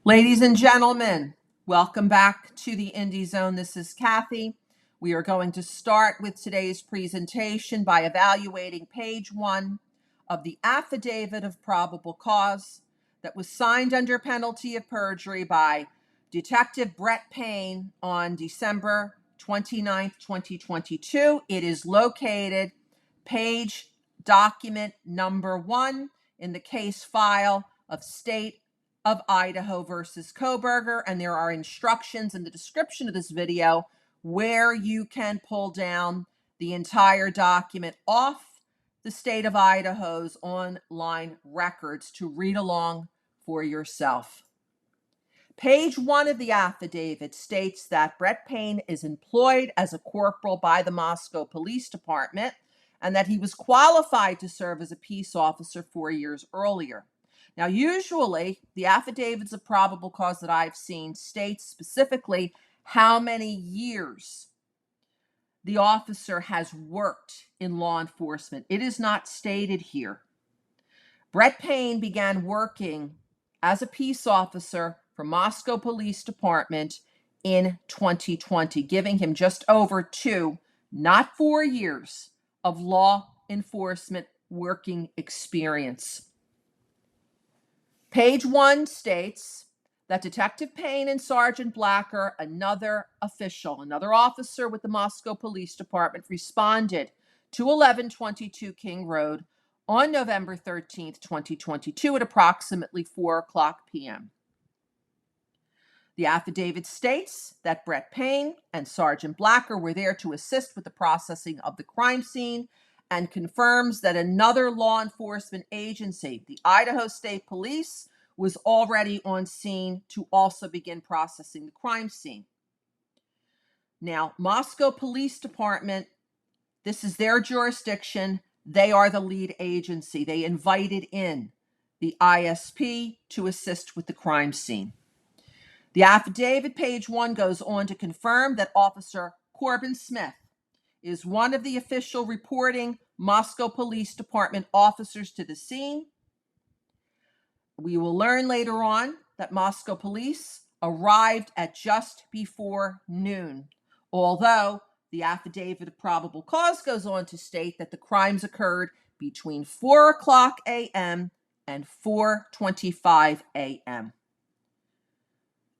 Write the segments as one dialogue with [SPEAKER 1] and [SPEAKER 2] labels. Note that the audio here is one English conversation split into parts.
[SPEAKER 1] Ladies and gentlemen, welcome back to the Indie Zone. This is Kathy. We are going to start with today's presentation by evaluating page 1 of the Affidavit of Probable Cause that was signed under penalty of perjury by Detective Brett Payne on December 29th, 2022. It is located page document number 1 in the case file of State of Idaho versus Kohberger, and there are instructions in the description of this video where you can pull down the entire document off the State of Idaho's online records to read along for yourself. Page 1 of the affidavit states that Brett Payne is employed as a corporal by the Moscow Police Department and that he was qualified to serve as a peace officer 4 years earlier. Now, usually, the affidavits of probable cause that I've seen states specifically how many years the officer has worked in law enforcement. It is not stated here. Brett Payne began working as a peace officer for Moscow Police Department in 2020, giving him just over 2, not 4 years of law enforcement working experience. Page 1 states that Detective Payne and Sergeant Blacker, another officer with the Moscow Police Department, responded to 1122 King Road on November 13th, 2022 at approximately 4:00 p.m. The affidavit states that Brett Payne and Sergeant Blacker were there to assist with the processing of the crime scene and confirms that another law enforcement agency, the Idaho State Police, was already on scene to also begin processing the crime scene. Now, Moscow Police Department, this is their jurisdiction. They are the lead agency. They invited in the ISP to assist with the crime scene. The affidavit, page 1, goes on to confirm that Officer Corbin Smith is one of the official reporting Moscow Police Department officers to the scene. We will learn later on that Moscow Police arrived at just before noon, although the affidavit of probable cause goes on to state that the crimes occurred between 4:00 a.m. and 4:25 a.m.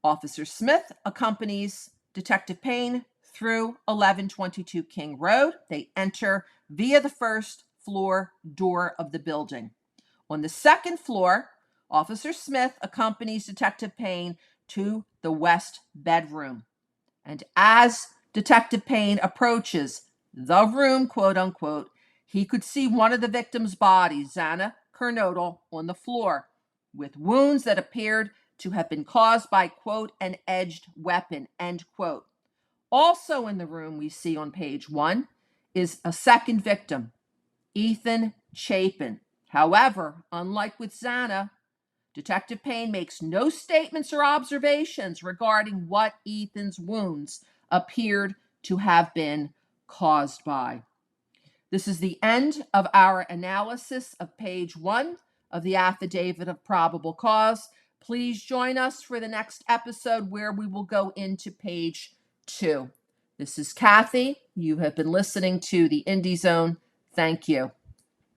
[SPEAKER 1] Officer Smith accompanies Detective Payne through 1122 King Road. They enter via the first floor door of the building. On the second floor, Officer Smith accompanies Detective Payne to the west bedroom. And as Detective Payne approaches the room, quote unquote, he could see one of the victim's bodies, Xana Kernodle, on the floor with wounds that appeared to have been caused by, quote, an edged weapon, end quote. Also in the room we see on page 1 is a second victim, Ethan Chapin. However, unlike with Xana, Detective Payne makes no statements or observations regarding what Ethan's wounds appeared to have been caused by. This is the end of our analysis of page 1 of the Affidavit of Probable Cause. Please join us for the next episode where we will go into page 2. This is Kathy. You have been listening to the Indie Zone. Thank you.